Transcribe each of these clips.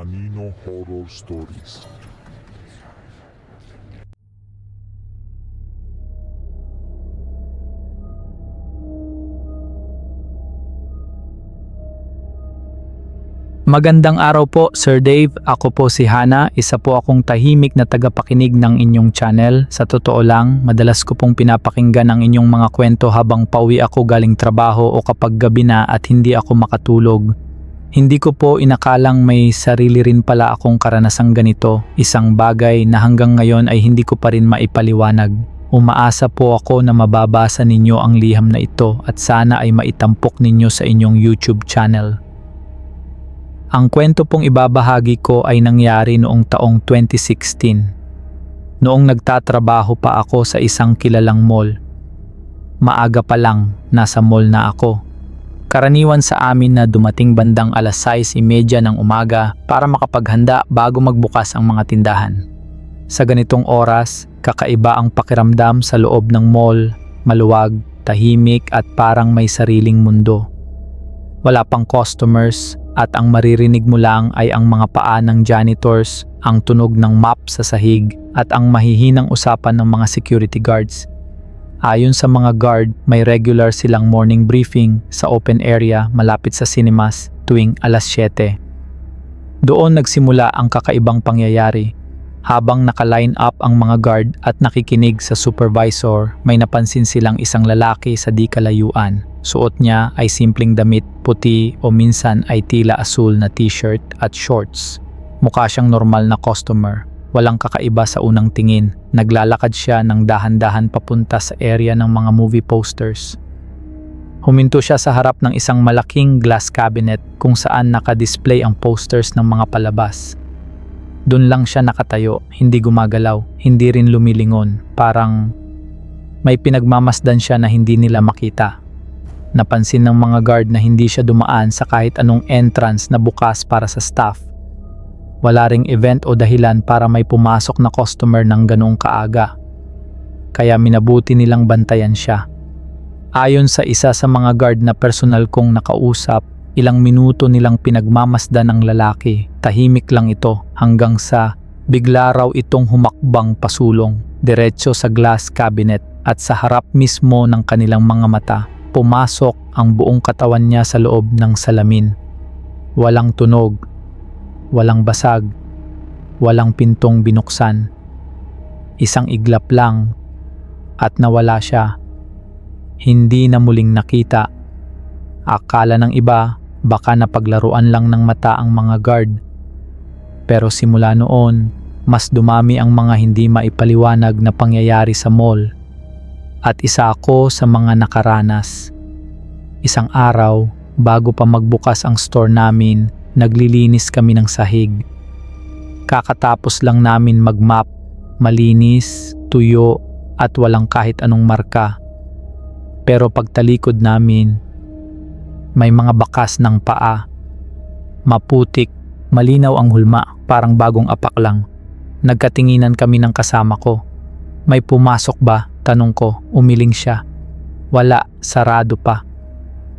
Anino Horror Stories. Magandang araw po, Sir Dave. Ako po si Hana. Isa po akong tahimik na tagapakinig ng inyong channel. Sa totoo lang, madalas ko pong pinapakinggan ang inyong mga kwento habang pauwi ako galing trabaho o kapag gabi na at hindi ako makatulog. Hindi ko po inakalang may sarili rin pala akong karanasang ganito. Isang bagay na hanggang ngayon ay hindi ko pa rin maipaliwanag. Umaasa po ako na mababasa ninyo ang liham na ito at sana ay maitampok ninyo sa inyong YouTube channel. Ang kwento pong ibabahagi ko ay nangyari noong taong 2016. Noong nagtatrabaho pa ako sa isang kilalang mall. Maaga pa lang, nasa mall na ako. Karaniwan sa amin na dumating bandang alas 6:30 ng umaga para makapaghanda bago magbukas ang mga tindahan. Sa ganitong oras, kakaiba ang pakiramdam sa loob ng mall, maluwag, tahimik at parang may sariling mundo. Wala pang customers at ang maririnig mo lang ay ang mga paa ng janitors, ang tunog ng mop sa sahig at ang mahihinang usapan ng mga security guards. Ayon sa mga guard, may regular silang morning briefing sa open area malapit sa cinemas tuwing alas 7. Doon nagsimula ang kakaibang pangyayari. Habang naka-line up ang mga guard at nakikinig sa supervisor, may napansin silang isang lalaki sa di kalayuan. Suot niya ay simpleng damit, puti o minsan ay tila asul na t-shirt at shorts. Mukha siyang normal na customer. Walang kakaiba sa unang tingin. Naglalakad siya ng dahan-dahan papunta sa area ng mga movie posters. Huminto siya sa harap ng isang malaking glass cabinet kung saan naka-display ang posters ng mga palabas. Doon lang siya nakatayo, hindi gumagalaw, hindi rin lumilingon. Parang may pinagmamasdan siya na hindi nila makita. Napansin ng mga guard na hindi siya dumaan sa kahit anong entrance na bukas para sa staff. Wala ring event o dahilan para may pumasok na customer ng ganoong kaaga. Kaya minabuti nilang bantayan siya. Ayon sa isa sa mga guard na personal kong nakausap, ilang minuto nilang pinagmamasdan ng lalaki. Tahimik lang ito hanggang sa bigla raw itong humakbang pasulong, diretso sa glass cabinet at sa harap mismo ng kanilang mga mata. Pumasok ang buong katawan niya sa loob ng salamin. Walang tunog, walang basag, walang pintong binuksan. Isang iglap lang at nawala siya. Hindi na muling nakita. Akala ng iba, baka napaglaruan lang ng mata ang mga guard. Pero simula noon, mas dumami ang mga hindi maipaliwanag na pangyayari sa mall. At isa ako sa mga nakaranas. Isang araw, bago pa magbukas ang store namin, naglilinis kami ng sahig. Kakatapos lang namin mag-mop, malinis, tuyo, at walang kahit anong marka. Pero pagtalikod namin, may mga bakas ng paa. Maputik, malinaw ang hulma, parang bagong apak lang. Nagkatinginan kami ng kasama ko. May pumasok ba? Tanong ko, umiling siya. Wala, sarado pa.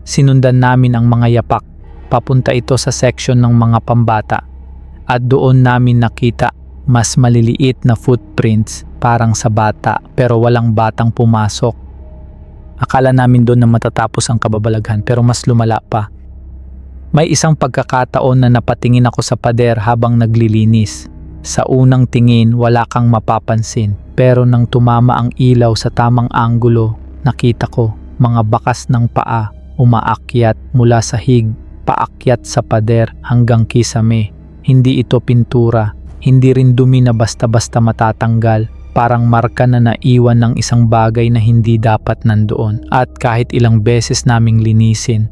Sinundan namin ang mga yapak. Papunta ito sa section ng mga pambata. At doon namin nakita mas maliliit na footprints parang sa bata pero walang batang pumasok. Akala namin doon na matatapos ang kababalaghan pero mas lumala pa. May isang pagkakataon na napatingin ako sa pader habang naglilinis. Sa unang tingin wala kang mapapansin pero nang tumama ang ilaw sa tamang anggulo, nakita ko mga bakas ng paa umaakyat mula sa hig, paakyat sa pader hanggang kisame. Hindi ito pintura, hindi rin dumi na basta-basta matatanggal. Parang marka na naiwan ng isang bagay na hindi dapat nandoon at kahit ilang beses naming linisin,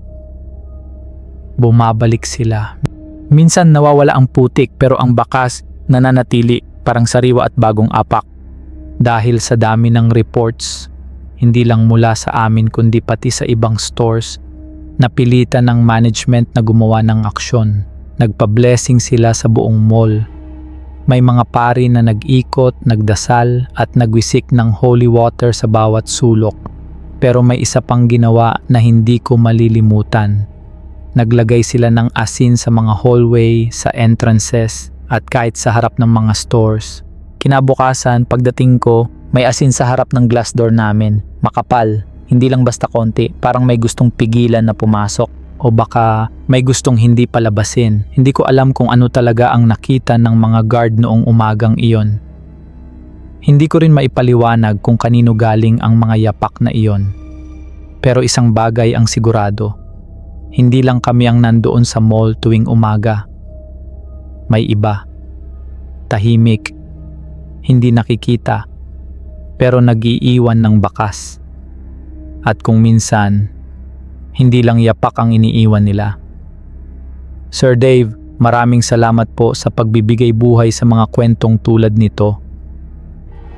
bumabalik sila. Minsan nawawala ang putik pero ang bakas nananatili parang sariwa at bagong apak. Dahil sa dami ng reports, hindi lang mula sa amin kundi pati sa ibang stores, napilitan ng management na gumawa ng aksyon. Nagpa-blessing sila sa buong mall. May mga pari na nag-ikot, nagdasal at nagwisik ng holy water sa bawat sulok. Pero may isa pang ginawa na hindi ko malilimutan. Naglagay sila ng asin sa mga hallway, sa entrances, at kahit sa harap ng mga stores. Kinabukasan, pagdating ko, may asin sa harap ng glass door namin. Makapal, hindi lang basta konti, parang may gustong pigilan na pumasok. O baka may gustong hindi palabasin. Hindi ko alam kung ano talaga ang nakita ng mga guard noong umagang iyon. Hindi ko rin maipaliwanag kung kanino galing ang mga yapak na iyon. Pero isang bagay ang sigurado. Hindi lang kami ang nandoon sa mall tuwing umaga. May iba. Tahimik. Hindi nakikita. Pero nag-iiwan ng bakas. At kung minsan, hindi lang yapak ang iniiwan nila. Sir Dave, maraming salamat po sa pagbibigay buhay sa mga kwentong tulad nito.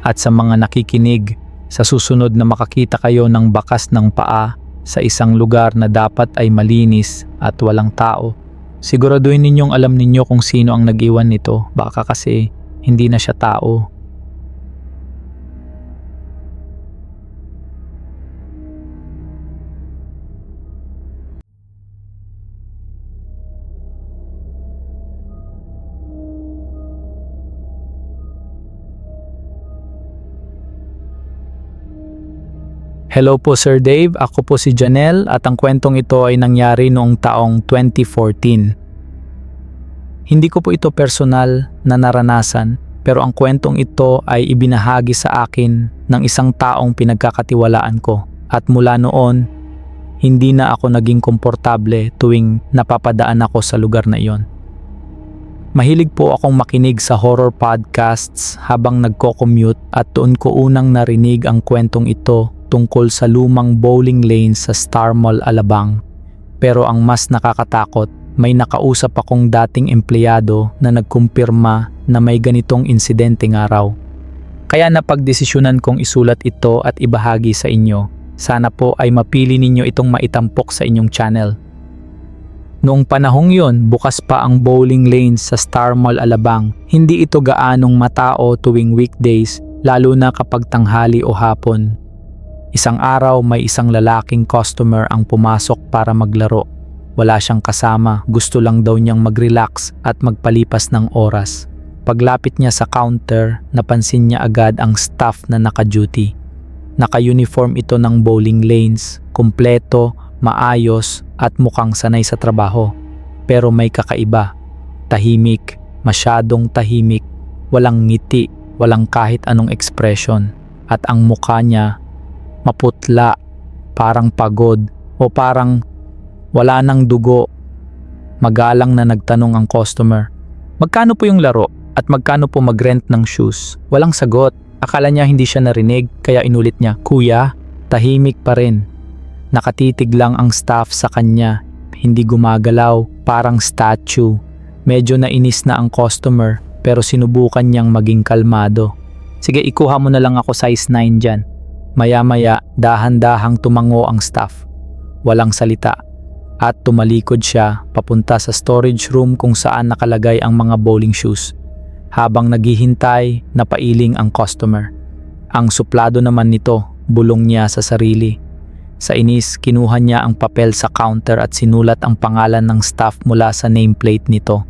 At sa mga nakikinig, sa susunod na makakita kayo ng bakas ng paa sa isang lugar na dapat ay malinis at walang tao, siguraduhin ninyong alam ninyo kung sino ang nag-iwan nito. Baka kasi hindi na siya tao. Hello po Sir Dave, ako po si Janelle at ang kwentong ito ay nangyari noong taong 2014. Hindi ko po ito personal na naranasan pero ang kwentong ito ay ibinahagi sa akin ng isang taong pinagkakatiwalaan ko at mula noon, hindi na ako naging komportable tuwing napapadaan ako sa lugar na iyon. Mahilig po akong makinig sa horror podcasts habang nagko-commute at doon ko unang narinig ang kwentong ito tungkol sa lumang bowling lane sa Star Mall, Alabang. Pero ang mas nakakatakot, may nakausap akong dating empleyado na nagkumpirma na may ganitong insidente nga raw. Kaya napagdesisyonan kong isulat ito at ibahagi sa inyo. Sana po ay mapili ninyo itong maitampok sa inyong channel. Noong panahong yon, bukas pa ang bowling lane sa Star Mall, Alabang. Hindi ito gaanong matao tuwing weekdays, lalo na kapag tanghali o hapon. Isang araw may isang lalaking customer ang pumasok para maglaro. Wala siyang kasama, gusto lang daw niyang mag-relax at magpalipas ng oras. Paglapit niya sa counter, napansin niya agad ang staff na naka-duty. Naka-uniform ito ng bowling lanes, kumpleto, maayos at mukhang sanay sa trabaho. Pero may kakaiba. Tahimik, masyadong tahimik, walang ngiti, walang kahit anong ekspresyon. At ang mukha niya maputla, parang pagod o parang wala nang dugo. Magalang na nagtanong ang customer, magkano po yung laro at magkano po mag-rent ng shoes? Walang sagot. Akala niya hindi siya narinig kaya inulit niya, Kuya, tahimik pa rin. Nakatitig lang ang staff sa kanya, hindi gumagalaw, parang statue. Medyo nainis na ang customer pero sinubukan niyang maging kalmado. Sige, ikuha mo na lang ako size 9 dyan. Maya-maya, dahan-dahang tumango ang staff. Walang salita. At tumalikod siya papunta sa storage room kung saan nakalagay ang mga bowling shoes. Habang naghihintay, napailing ang customer. Ang suplado naman nito, bulong niya sa sarili. Sa inis, kinuha niya ang papel sa counter at sinulat ang pangalan ng staff mula sa nameplate nito.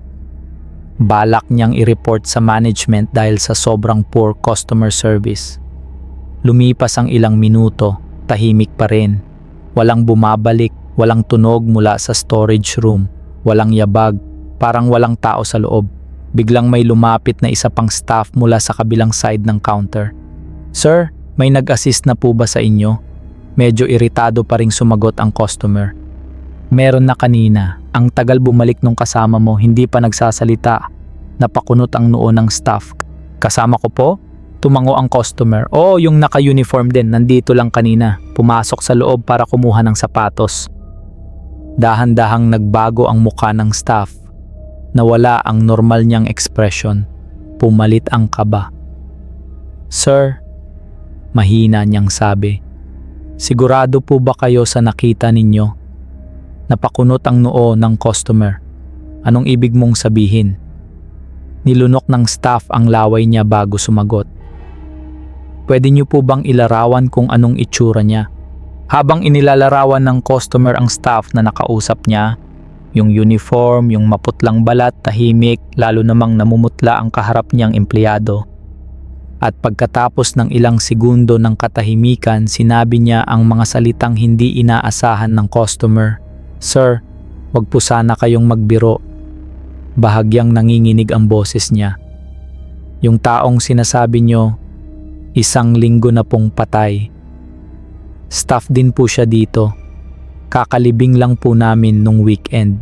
Balak niyang i-report sa management dahil sa sobrang poor customer service. Lumipas ang ilang minuto, tahimik pa rin. Walang bumabalik, walang tunog mula sa storage room, walang yabag, parang walang tao sa loob. Biglang may lumapit na isa pang staff mula sa kabilang side ng counter. Sir, may nag-assist na po ba sa inyo? Medyo iritado pa ring sumagot ang customer. Meron na kanina, ang tagal bumalik nung kasama mo, hindi pa nagsasalita. Napakunot ang noo ng staff. Kasama ko po? Tumango ang customer. Oo, yung naka-uniform din, nandito lang kanina. Pumasok sa loob para kumuha ng sapatos. Dahan-dahang nagbago ang mukha ng staff. Nawala ang normal niyang ekspresyon. Pumalit ang kaba. Sir, mahina niyang sabi. Sigurado po ba kayo sa nakita ninyo? Napakunot ang noo ng customer. Anong ibig mong sabihin? Nilunok ng staff ang laway niya bago sumagot. Pwede niyo po bang ilarawan kung anong itsura niya? Habang inilalarawan ng customer ang staff na nakausap niya, Yung uniform, yung maputlang balat, tahimik, lalo namang namumutla ang kaharap niyang empleyado. At pagkatapos ng ilang segundo ng katahimikan, sinabi niya ang mga salitang hindi inaasahan ng customer. "Sir, wag po sana kayong magbiro." Bahagyang nanginginig ang boses niya. "Yung taong sinasabi niyo, 1 linggo na pong patay. Staff din po siya dito. Kakalibing lang po namin nung weekend."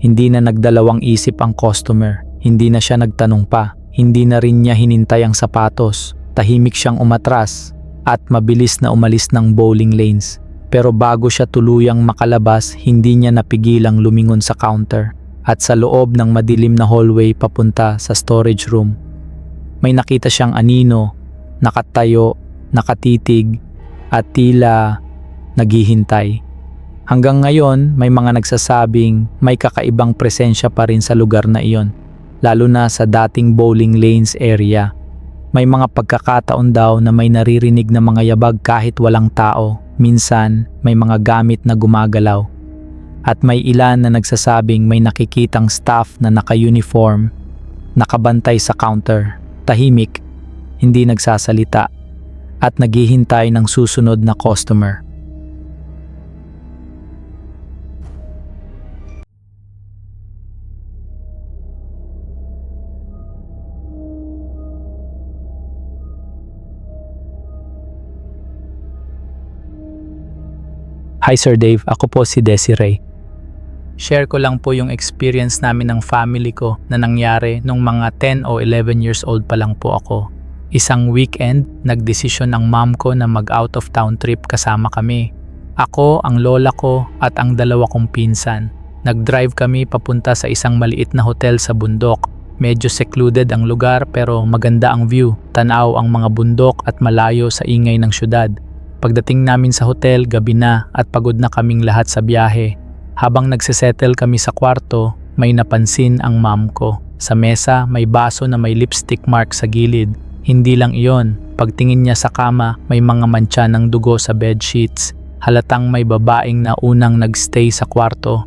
Hindi na nagdalawang isip ang customer. Hindi na siya nagtanong pa. Hindi na rin niya hinintay ang sapatos. Tahimik siyang umatras at mabilis na umalis ng bowling lanes. Pero bago siya tuluyang makalabas, hindi niya napigilang lumingon sa counter at sa loob ng madilim na hallway papunta sa storage room. May nakita siyang anino, nakatayo, nakatitig at tila naghihintay. Hanggang ngayon, may mga nagsasabing may kakaibang presensya pa rin sa lugar na iyon, lalo na sa dating bowling lanes area. May mga pagkakataon daw na may naririnig na mga yabag kahit walang tao. Minsan, may mga gamit na gumagalaw. At may ilan na nagsasabing may nakikitang staff na naka-uniform, nakabantay sa counter, tahimik, hindi nagsasalita, at naghihintay ng susunod na customer. Hi Sir Dave, ako po si Desiree. Share ko lang po yung experience namin ng family ko na nangyari nung mga 10 o 11 years old pa lang po ako. Isang weekend, nagdesisyon ang mom ko na mag-out of town trip kasama kami. Ako, ang lola ko at ang dalawa kong pinsan. Nag-drive kami papunta sa isang maliit na hotel sa bundok. Medyo secluded ang lugar pero maganda ang view. Tanaw ang mga bundok at malayo sa ingay ng syudad. Pagdating namin sa hotel, gabi na at pagod na kaming lahat sa biyahe. Habang nagsisettle kami sa kwarto, may napansin ang mom ko. Sa mesa, may baso na may lipstick mark sa gilid. Hindi lang iyon, pagtingin niya sa kama, may mga mantsa ng dugo sa bedsheets. Halatang may babaeng na unang nagstay sa kwarto.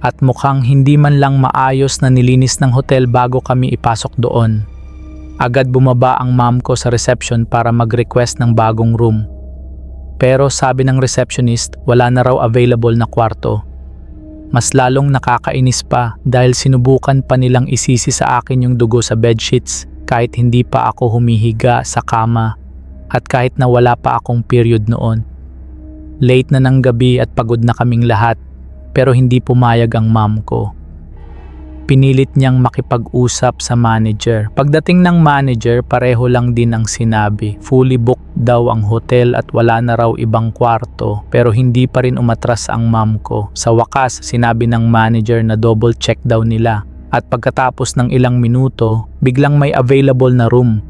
At mukhang hindi man lang maayos na nilinis ng hotel bago kami ipasok doon. Agad bumaba ang mom ko sa reception para mag-request ng bagong room. Pero sabi ng receptionist, wala na raw available na kwarto. Mas lalong nakakainis pa dahil sinubukan pa nilang isisi sa akin yung dugo sa bedsheets kahit hindi pa ako humihiga sa kama at kahit na wala pa akong period noon. Late na ng gabi at pagod na kaming lahat pero hindi pumayag ang mom ko. Pinilit niyang makipag-usap sa manager. Pagdating ng manager, pareho lang din ang sinabi. Fully booked daw ang hotel at wala na raw ibang kwarto pero hindi pa rin umatras ang mom ko. Sa wakas, sinabi ng manager na double check daw nila at pagkatapos ng ilang minuto, biglang may available na room.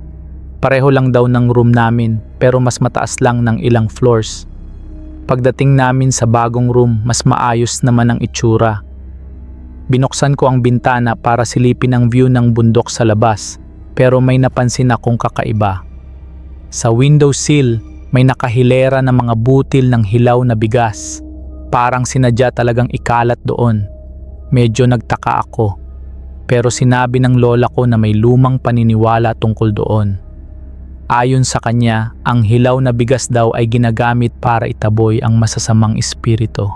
Pareho lang daw ng room namin pero mas mataas lang ng ilang floors. Pagdating namin sa bagong room, mas maayos naman ang itsura. Binuksan ko ang bintana para silipin ang view ng bundok sa labas, pero may napansin akong kakaiba. Sa windowsill, may nakahilera na mga butil ng hilaw na bigas. Parang sinadya talagang ikalat doon. Medyo nagtaka ako, pero sinabi ng lola ko na may lumang paniniwala tungkol doon. Ayon sa kanya, ang hilaw na bigas daw ay ginagamit para itaboy ang masasamang espiritu.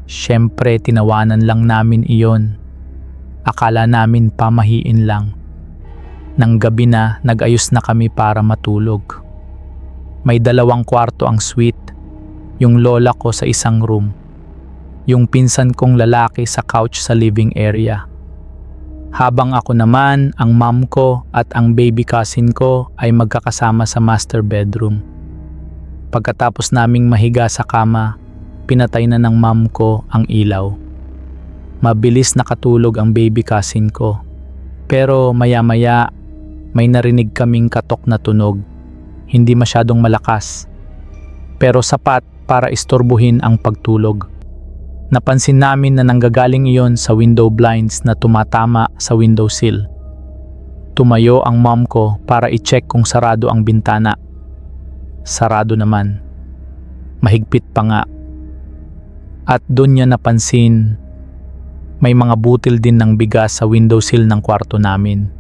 Siyempre, tinawanan lang namin iyon. Akala namin pamahiin lang. Nang gabi na, nag-ayos na kami para matulog. May 2 kwarto ang suite. Yung lola ko sa isang room. Yung pinsan kong lalaki sa couch sa living area. Habang ako naman, ang mom ko at ang baby cousin ko ay magkakasama sa master bedroom. Pagkatapos naming mahiga sa kama, pinatay na ng mom ko ang ilaw. Mabilis nakatulog ang baby cousin ko. Pero maya-maya, may narinig kaming katok na tunog. Hindi masyadong malakas, pero sapat para istorbohin ang pagtulog. Napansin namin na nanggagaling iyon sa window blinds na tumatama sa windowsill. Tumayo ang mom ko para i-check kung sarado ang bintana. Sarado naman. Mahigpit pa nga. At doon niya napansin May mga butil din ng bigas sa windowsill ng kwarto namin.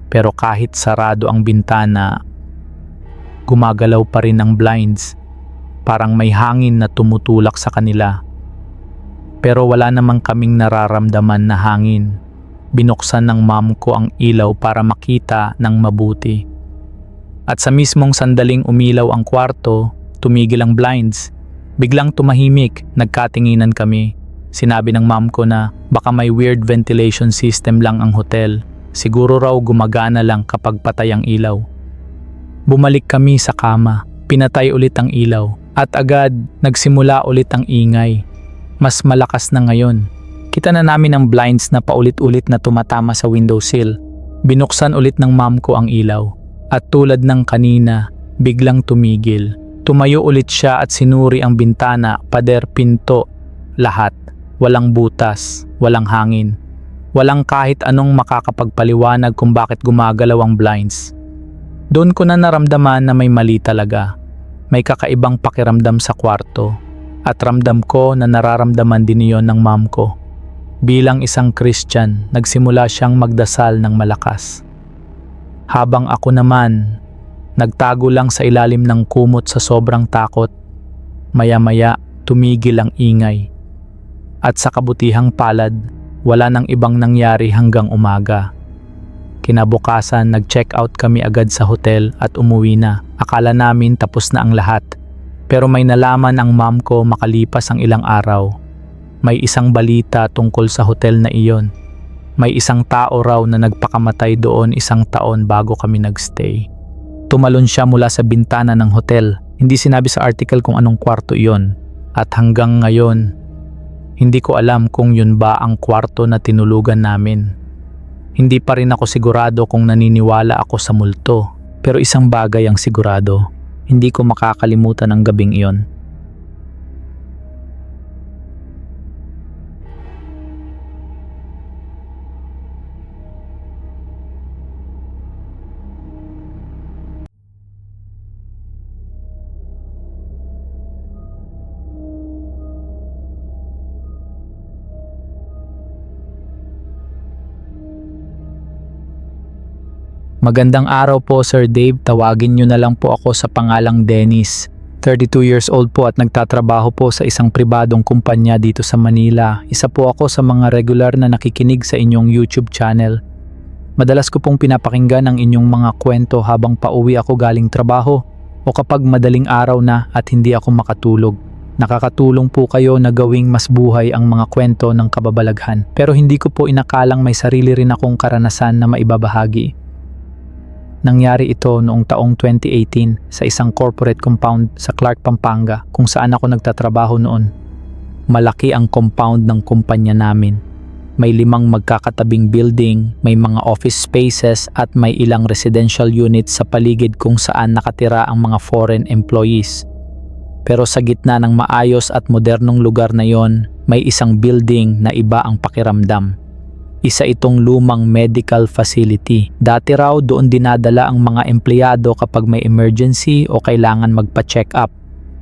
Pero kahit sarado ang bintana, gumagalaw pa rin ang blinds. Parang may hangin na tumutulak sa kanila. Pero wala namang kaming nararamdaman na hangin. Binuksan ng mom ko ang ilaw para makita ng mabuti. At sa mismong sandaling umilaw ang kwarto, tumigil ang blinds. Biglang tumahimik, nagkatinginan kami. Sinabi ng mom ko na baka may weird ventilation system lang ang hotel. Siguro raw gumagana lang kapag patay ang ilaw. Bumalik kami sa kama, pinatay ulit ang ilaw, at agad nagsimula ulit ang ingay. Mas malakas na ngayon. Kita na namin ang blinds na paulit-ulit na tumatama sa windowsill. Binuksan ulit ng mom ko ang ilaw. At tulad ng kanina, biglang tumigil. Tumayo ulit siya at sinuri ang bintana, pader, pinto, lahat. Walang butas, walang hangin. Walang kahit anong makakapagpaliwanag kung bakit gumagalaw ang blinds. Doon ko na naramdaman na may mali talaga. May kakaibang pakiramdam sa kwarto. At ramdam ko na nararamdaman din iyon ng mom ko. Bilang isang Christian, nagsimula siyang magdasal ng malakas. Habang ako naman, nagtago lang sa ilalim ng kumot sa sobrang takot. Maya-maya, tumigil ang ingay. At sa kabutihang palad, wala nang ibang nangyari hanggang umaga. Kinabukasan, nag-check out kami agad sa hotel at umuwi na. Akala namin tapos na ang lahat. Pero may nalaman ang mom ko makalipas ang ilang araw. May isang balita tungkol sa hotel na iyon. May isang tao raw na nagpakamatay doon 1 taon bago kami nagstay. Tumalon siya mula sa bintana ng hotel. Hindi sinabi sa article kung anong kwarto iyon. At hanggang ngayon, hindi ko alam kung yun ba ang kwarto na tinulugan namin. Hindi pa rin ako sigurado kung naniniwala ako sa multo. Pero isang bagay ang sigurado. Hindi ko makakalimutan ang gabing iyon. Magandang araw po Sir Dave, tawagin niyo na lang po ako sa pangalang Dennis. 32 years old po at nagtatrabaho po sa isang pribadong kumpanya dito sa Manila. Isa po ako sa mga regular na nakikinig sa inyong YouTube channel. Madalas ko pong pinapakinggan ang inyong mga kwento habang pauwi ako galing trabaho o kapag madaling araw na at hindi ako makatulog. Nakakatulong po kayo na gawing mas buhay ang mga kwento ng kababalaghan. Pero hindi ko po inakalang may sarili rin akong karanasan na maibabahagi. Nangyari ito noong taong 2018 sa isang corporate compound sa Clark, Pampanga kung saan ako nagtatrabaho noon. Malaki ang compound ng kumpanya namin. May 5 magkakatabing building, may mga office spaces at may ilang residential units sa paligid kung saan nakatira ang mga foreign employees. Pero sa gitna ng maayos at modernong lugar na yon, may isang building na iba ang pakiramdam. Isa itong lumang medical facility. Dati raw doon dinadala ang mga empleyado kapag may emergency o kailangan magpa-check up.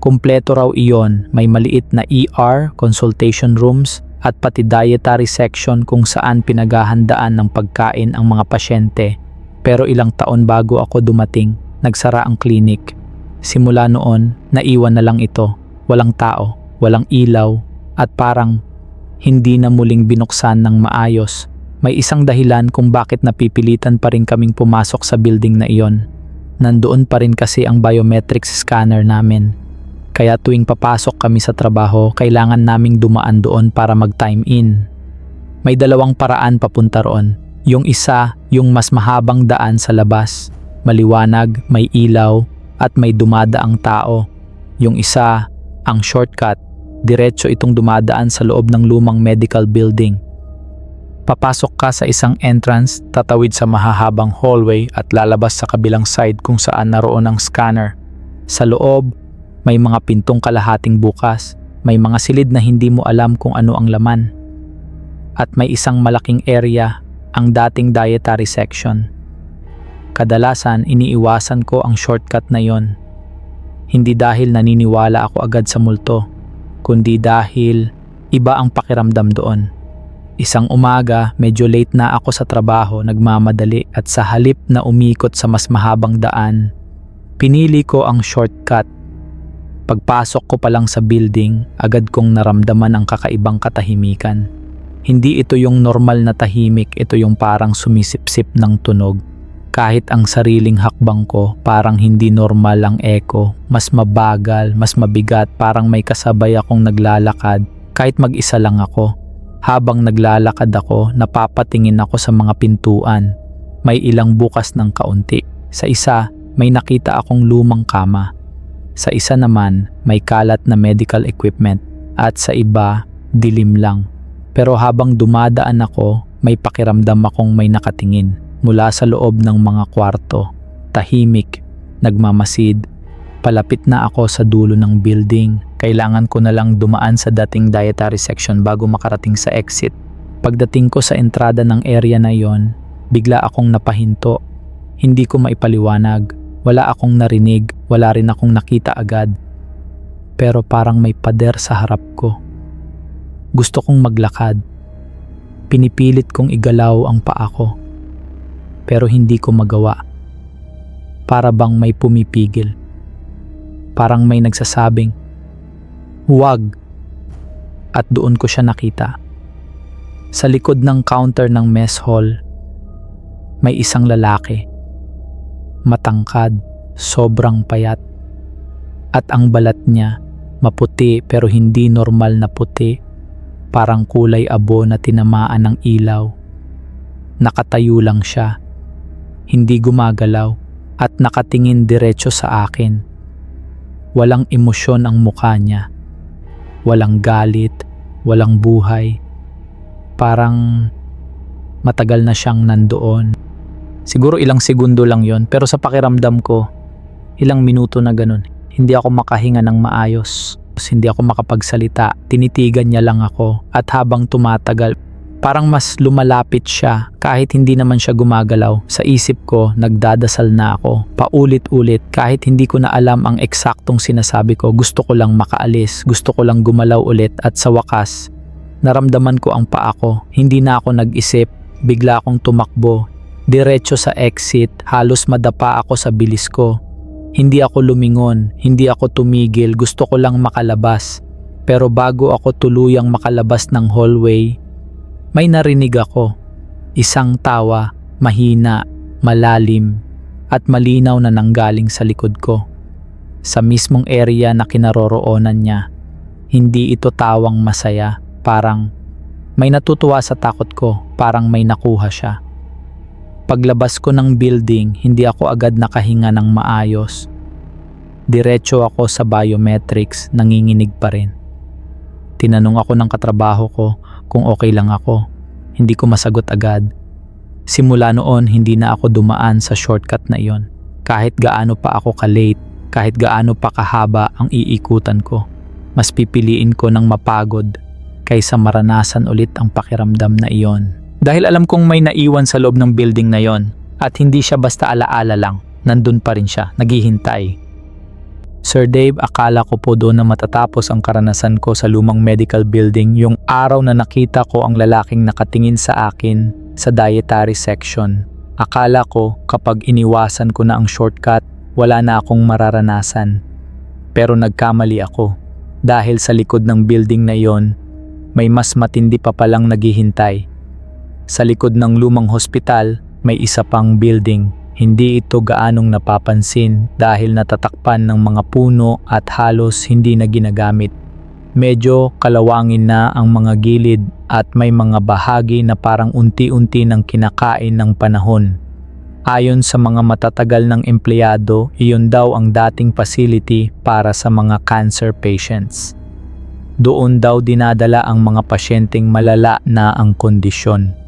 Kumpleto raw iyon, may maliit na ER, consultation rooms, at pati dietary section kung saan pinaghahandaan ng pagkain ang mga pasyente. Pero ilang taon bago ako dumating, nagsara ang clinic. Simula noon, naiwan na lang ito. Walang tao, walang ilaw, at parang hindi na muling binuksan ng maayos. May isang dahilan kung bakit napipilitan pa rin kaming pumasok sa building na iyon. Nandoon pa rin kasi ang biometrics scanner namin. Kaya tuwing papasok kami sa trabaho, kailangan naming dumaan doon para mag-time in. May 2 paraan papunta roon. Yung isa, yung mas mahabang daan sa labas. Maliwanag, may ilaw, at may dumadaang tao. Yung isa, ang shortcut. Diretso itong dumadaan sa loob ng lumang medical building. Papasok ka sa isang entrance, tatawid sa mahahabang hallway at lalabas sa kabilang side kung saan naroon ang scanner. Sa loob, may mga pintong kalahating bukas, may mga silid na hindi mo alam kung ano ang laman. At may isang malaking area, ang dating dietary section. Kadalasan iniiwasan ko ang shortcut na yon. Hindi dahil naniniwala ako agad sa multo, kundi dahil iba ang pakiramdam doon. Isang umaga, medyo late na ako sa trabaho, nagmamadali at sa halip na umikot sa mas mahabang daan, pinili ko ang shortcut. Pagpasok ko pa lang sa building, agad kong naramdaman ang kakaibang katahimikan. Hindi ito yung normal na tahimik, ito yung parang sumisipsip ng tunog. Kahit ang sariling hakbang ko, parang hindi normal ang echo, mas mabagal, mas mabigat, parang may kasabay akong naglalakad kahit mag-isa lang ako. Habang naglalakad ako, napapatingin ako sa mga pintuan. May ilang bukas ng kaunti. Sa isa, may nakita akong lumang kama. Sa isa naman, may kalat na medical equipment. At sa iba, dilim lang. Pero habang dumadaan ako, may pakiramdam akong may nakatingin. Mula sa loob ng mga kwarto, tahimik, nagmamasid. Palapit na ako sa dulo ng building. Kailangan ko na lang dumaan sa dating dietary section bago makarating sa exit. Pagdating ko sa entrada ng area na yon, bigla akong napahinto. Hindi ko maipaliwanag. Wala akong narinig, wala rin akong nakita agad. Pero parang may pader sa harap ko. Gusto kong maglakad. Pinipilit kong igalaw ang paa ko. Pero hindi ko magawa. Para bang may pumipigil. Parang may nagsasabing, "Huwag." At doon ko siya nakita. Sa likod ng counter ng mess hall, may isang lalaki. Matangkad, sobrang payat. At ang balat niya, maputi pero hindi normal na puti. Parang kulay abo na tinamaan ng ilaw. Nakatayo lang siya. Hindi gumagalaw at nakatingin diretso sa akin. Walang emosyon ang mukha niya. Walang galit, walang buhay. Parang matagal na siyang nandoon. Siguro ilang segundo lang yon, pero sa pakiramdam ko, ilang minuto na ganun. Hindi ako makahinga ng maayos. Hindi ako makapagsalita. Tinitigan niya lang ako at habang tumatagal, parang mas lumalapit siya kahit hindi naman siya gumagalaw. Sa isip ko, nagdadasal na ako. Paulit-ulit kahit hindi ko na alam ang eksaktong sinasabi ko. Gusto ko lang makaalis. Gusto ko lang gumalaw ulit at sa wakas, naramdaman ko ang paa ko. Hindi na ako nag-isip. Bigla akong tumakbo. Diretso sa exit. Halos madapa ako sa bilis ko. Hindi ako lumingon. Hindi ako tumigil. Gusto ko lang makalabas. Pero bago ako tuluyang makalabas ng hallway, may narinig ako. Isang tawa, mahina, malalim, at malinaw na nanggaling sa likod ko. Sa mismong area na kinaroroonan niya. Hindi ito tawang masaya. Parang may natutuwa sa takot ko. Parang may nakuha siya. Paglabas ko ng building, hindi ako agad nakahinga ng maayos. Diretso ako sa biometrics, nanginginig pa rin. Tinanong ako ng katrabaho ko kung okay lang ako. Hindi ko masagot agad. Simula noon, hindi na ako dumaan sa shortcut na iyon. Kahit gaano pa ako ka-late, kahit gaano pa kahaba ang iikutan ko, mas pipiliin ko ng mapagod kaysa maranasan ulit ang pakiramdam na iyon. Dahil alam kong may naiwan sa loob ng building na iyon at hindi siya basta alaala lang, nandun pa rin siya, naghihintay. Sir Dave, akala ko po doon na matatapos ang karanasan ko sa lumang medical building yung araw na nakita ko ang lalaking nakatingin sa akin sa dietary section. Akala ko kapag iniwasan ko na ang shortcut, wala na akong mararanasan. Pero nagkamali ako dahil sa likod ng building na yon, may mas matindi pa palang naghihintay. Sa likod ng lumang hospital, may isa pang building. Hindi ito gaanong napapansin dahil natatakpan ng mga puno at halos hindi na ginagamit. Medyo kalawangin na ang mga gilid at may mga bahagi na parang unti-unti nang kinakain ng panahon. Ayon sa mga matatagal ng empleyado, iyon daw ang dating facility para sa mga cancer patients. Doon daw dinadala ang mga pasyenteng malala na ang kondisyon.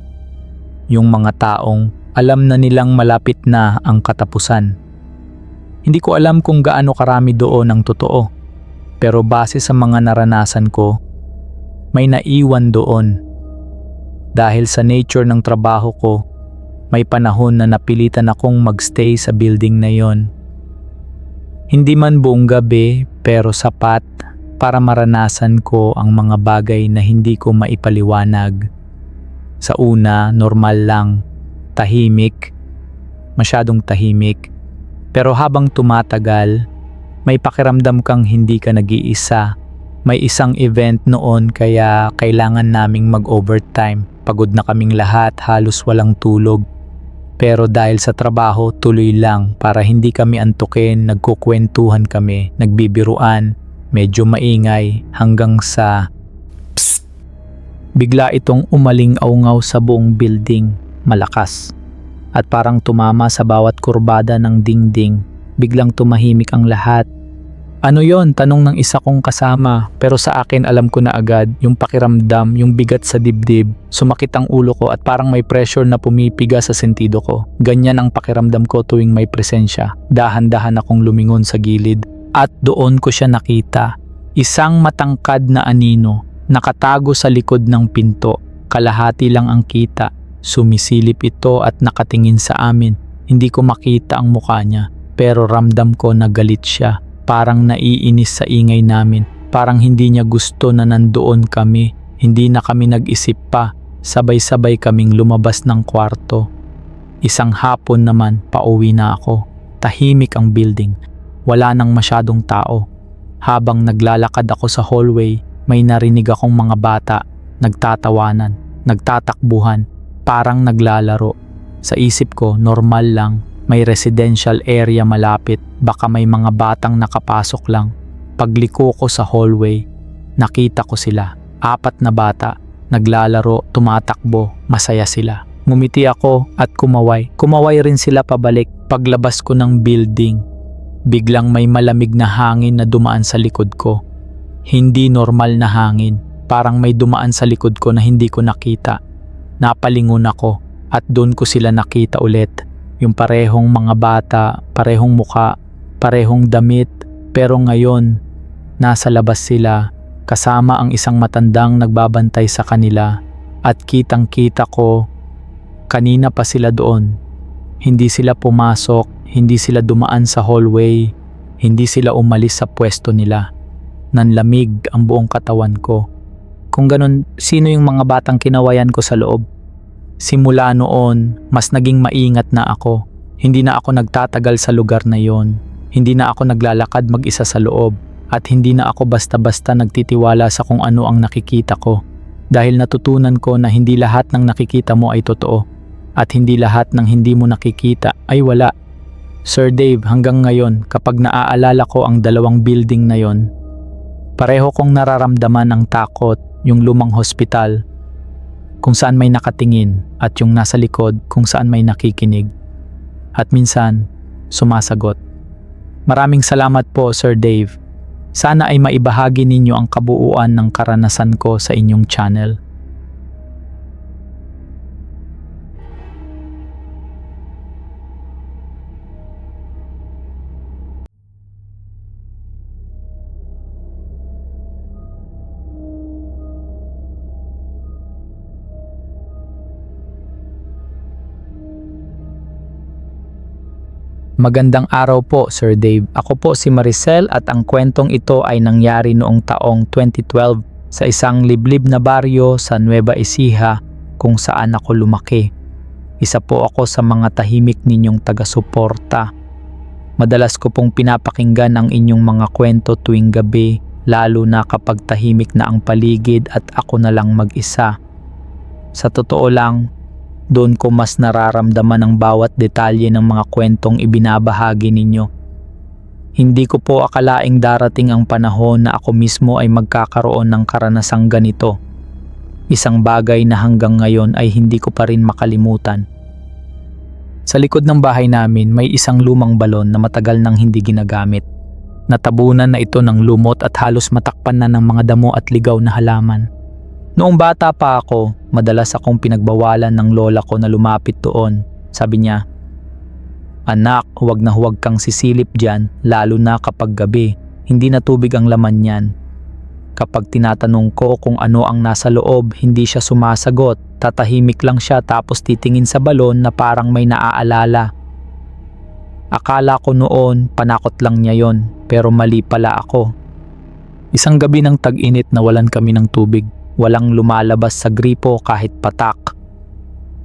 Yung mga taong alam na nilang malapit na ang katapusan. Hindi ko alam kung gaano karami doon ang totoo, pero base sa mga naranasan ko, may naiwan doon. Dahil sa nature ng trabaho ko, may panahon na napilitan akong magstay sa building na yon. Hindi man buong gabi, pero sapat para maranasan ko ang mga bagay na hindi ko maipaliwanag. Sa una, normal lang, tahimik, masyadong tahimik. Pero habang tumatagal, may pakiramdam kang hindi ka nag-iisa. May isang event noon kaya kailangan naming mag-overtime. Pagod na kaming lahat, halos walang tulog. Pero dahil sa trabaho, tuloy lang para hindi kami antukin, nagkukwentuhan kami, nagbibiruan, medyo maingay hanggang sa psst! Bigla itong umaling-aungaw sa buong building, malakas. At parang tumama sa bawat kurbada ng dingding, biglang tumahimik ang lahat. Ano yon? Tanong ng isa kong kasama, pero sa akin alam ko na agad, yung pakiramdam, yung bigat sa dibdib, sumakit ang ulo ko at parang may pressure na pumipiga sa sentido ko. Ganyan ang pakiramdam ko tuwing may presensya. Dahan-dahan akong lumingon sa gilid at doon ko siya nakita. Isang matangkad na anino, nakatago sa likod ng pinto. Kalahati lang ang kita. Sumisilip ito at nakatingin sa amin. Hindi ko makita ang mukha niya, pero ramdam ko na galit siya. Parang naiinis sa ingay namin. Parang hindi niya gusto na nandoon kami. Hindi na kami nag-isip pa. Sabay-sabay kaming lumabas ng kwarto. Isang hapon naman, pauwi na ako. Tahimik ang building. Wala nang masyadong tao. Habang naglalakad ako sa hallway, may narinig akong mga bata. Nagtatawanan, nagtatakbuhan, parang naglalaro. Sa isip ko, normal lang. May residential area malapit, baka may mga batang nakapasok lang. Pagliko ko sa hallway, nakita ko sila. 4 na bata, naglalaro, tumatakbo, masaya sila. Ngumiti ako at kumaway. Kumaway rin sila pabalik. Paglabas ko ng building, biglang may malamig na hangin na dumaan sa likod ko. Hindi normal na hangin, parang may dumaan sa likod ko na hindi ko nakita. Napalingon ako at doon ko sila nakita ulit. Yung parehong mga bata, parehong muka, parehong damit, pero ngayon, nasa labas sila, kasama ang isang matandang nagbabantay sa kanila, at kitang-kita ko, kanina pa sila doon. Hindi sila pumasok, hindi sila dumaan sa hallway, hindi sila umalis sa pwesto nila. Nanlamig ang buong katawan ko. Kung ganun, sino yung mga batang kinawayan ko sa loob? Simula noon, mas naging maingat na ako. Hindi na ako nagtatagal sa lugar na yon. Hindi na ako naglalakad mag-isa sa loob. At hindi na ako basta-basta nagtitiwala sa kung ano ang nakikita ko. Dahil natutunan ko na hindi lahat ng nakikita mo ay totoo. At hindi lahat ng hindi mo nakikita ay wala. Sir Dave, hanggang ngayon, kapag naaalala ko ang 2 building na yon, pareho kong nararamdaman ang takot, yung lumang hospital, kung saan may nakatingin at yung nasa likod kung saan may nakikinig. At minsan, sumasagot. Maraming salamat po, Sir Dave. Sana ay maibahagi ninyo ang kabuuan ng karanasan ko sa inyong channel. Magandang araw po, Sir Dave. Ako po si Maricel at ang kwentong ito ay nangyari noong taong 2012 sa isang liblib na baryo sa Nueva Ecija kung saan ako lumaki. Isa po ako sa mga tahimik ninyong taga-suporta. Madalas ko pong pinapakinggan ang inyong mga kwento tuwing gabi, lalo na kapag tahimik na ang paligid at ako na lang mag-isa. Sa totoo lang, doon ko mas nararamdaman ang bawat detalye ng mga kwentong ibinabahagi ninyo. Hindi ko po akalaing darating ang panahon na ako mismo ay magkakaroon ng karanasang ganito. Isang bagay na hanggang ngayon ay hindi ko pa rin makalimutan. Sa likod ng bahay namin may isang lumang balon na matagal nang hindi ginagamit. Natabunan na ito ng lumot at halos matakpan na ng mga damo at ligaw na halaman. Noong bata pa ako, madalas akong pinagbawalan ng lola ko na lumapit doon. Sabi niya, "Anak, huwag na huwag kang sisilip dyan, lalo na kapag gabi. Hindi na tubig ang laman niyan." Kapag tinatanong ko kung ano ang nasa loob, hindi siya sumasagot. Tatahimik lang siya tapos titingin sa balon na parang may naaalala. Akala ko noon, panakot lang niya yon, pero mali pala ako. Isang gabi ng tag-init na walan kami ng tubig. Walang lumalabas sa gripo kahit patak.